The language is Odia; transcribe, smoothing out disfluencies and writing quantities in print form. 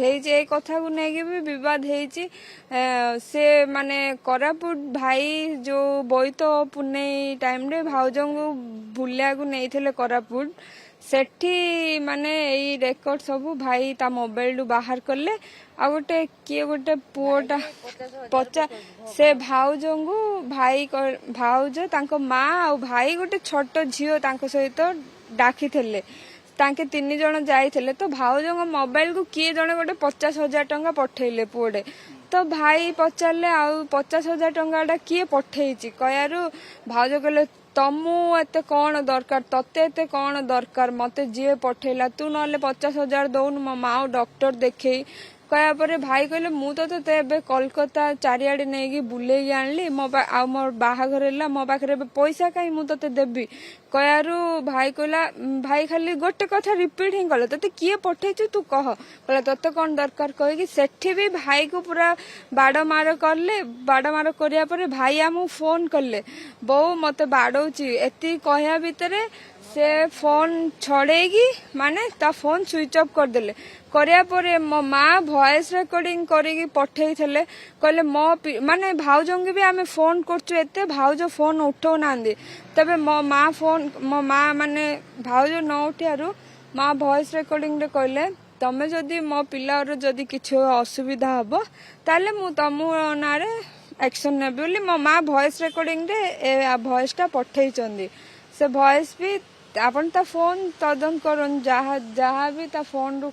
ହେଇଛି ଏଇ କଥାକୁ ନେଇକି ବି ବିବାଦ ହେଇଛି। ସେ ମାନେ କୋରାପୁଟ ଭାଇ ଯୋଉ ବୋଇତ ପୁନେଇ ଟାଇମରେ ଭାଉଜଙ୍କୁ ବୁଲିବାକୁ ନେଇଥିଲେ କୋରାପୁଟ, ସେଠି ମାନେ ଏଇ ରେକର୍ଡ ସବୁ ଭାଇ ତା ମୋବାଇଲରୁ ବାହାର କଲେ। ଆଉ ଗୋଟେ କିଏ ଗୋଟେ ପୁଅଟା ସେ ଭାଉଜଙ୍କୁ ଭାଉଜ ତାଙ୍କ ମା ଆଉ ଭାଇ ଗୋଟେ ଛୋଟ ଝିଅ ତାଙ୍କ ସହିତ ଡାକିଥିଲେ। ତାଙ୍କେ 3 ଜଣ ଯାଇଥିଲେ। ତ ଭାଉଜଙ୍କ ମୋବାଇଲକୁ କିଏ ଜଣେ ଗୋଟେ 50,000 ଟଙ୍କା ପଠେଇଲେ ପୁଅଟେ। ତ ଭାଇ ପଚାରିଲେ ଆଉ 50,000 ଟଙ୍କାଟା କିଏ ପଠେଇଛି କହିବାରୁ ଭାଉଜ କହିଲେ ତମକୁ ଏତେ କଣ ଦରକାର, ତତେ ଏତେ କଣ ଦରକାର, ମତେ ଯିଏ ପଠେଇଲା, ତୁ ନହେଲେ 50,000 ଦଉନୁ ମୋ ମା ଡକ୍ଟର ଦେଖେଇ। କହିବା ପରେ ଭାଇ କହିଲେ ମୁଁ ତ ତତେ ଏବେ କୋଲକାତା ଚାରିଆଡେ ନେଇକି ବୁଲେଇକି ଆଣିଲି, ଆଉ ମୋ ବାହାଘର ହେଲା, ମୋ ପାଖରେ ଏବେ ପଇସା କାହିଁ ମୁଁ ତତେ ଦେବି। କହିବାରୁ ଭାଇ କହିଲା, ଭାଇ ଖାଲି ଗୋଟେ କଥା ରିପିଟ୍ ହିଁ କଲେ, ତତେ କିଏ ପଠେଇଛୁ ତୁ କହ। କହିଲା ତତେ କଣ ଦରକାର କହିକି ସେଠି ବି ଭାଇକୁ ପୁରା ବାଡମାର କଲେ। ବାଡମାର କରିବା ପରେ ଭାଇ ଆମକୁ ଫୋନ କଲେ, ବୋଉ ମତେ ବାଡଉଛି। ଏତିକି କହିବା ଭିତରେ ସେ ଫୋନ ଛଡେଇକି ମାନେ ତା ଫୋନ ସୁଇଚ ଅଫ୍ କରିଦେଲେ। କରିବା ପରେ ମୋ ମା ଭଏସ ରେକର୍ଡିଂ କରିକି ପଠେଇଥିଲେ। କହିଲେ ମାନେ ଭାଉଜଙ୍କୁ ବି ଆମେ ଫୋନ କରୁଛୁ, ଏତେ ଭାଉଜ ଫୋନ ଉଠଉନାହାନ୍ତି। ତେବେ ମୋ ମା ମାନେ ଭାଉଜ ନ ଉଠିବାରୁ ମା ଭଏସ ରେକର୍ଡିଂରେ କହିଲେ ତମେ ଯଦି ମୋ ପିଲାର ଯଦି କିଛି ଅସୁବିଧା ହବ ତାହେଲେ ମୁଁ ତମ ନାଁରେ ଆକ୍ସନ ନେବି ବୋଲି ମୋ ମା ଭଏସ ରେକର୍ଡିଂରେ ଏ ଭଏସଟା ପଠେଇଛନ୍ତି। ସେ ଭଏସ ବି ଆପଣ ତା ଫୋନ ତଦନ୍ତ କରନ୍ତୁ, ଯାହା ବି ତା ଫୋନରୁ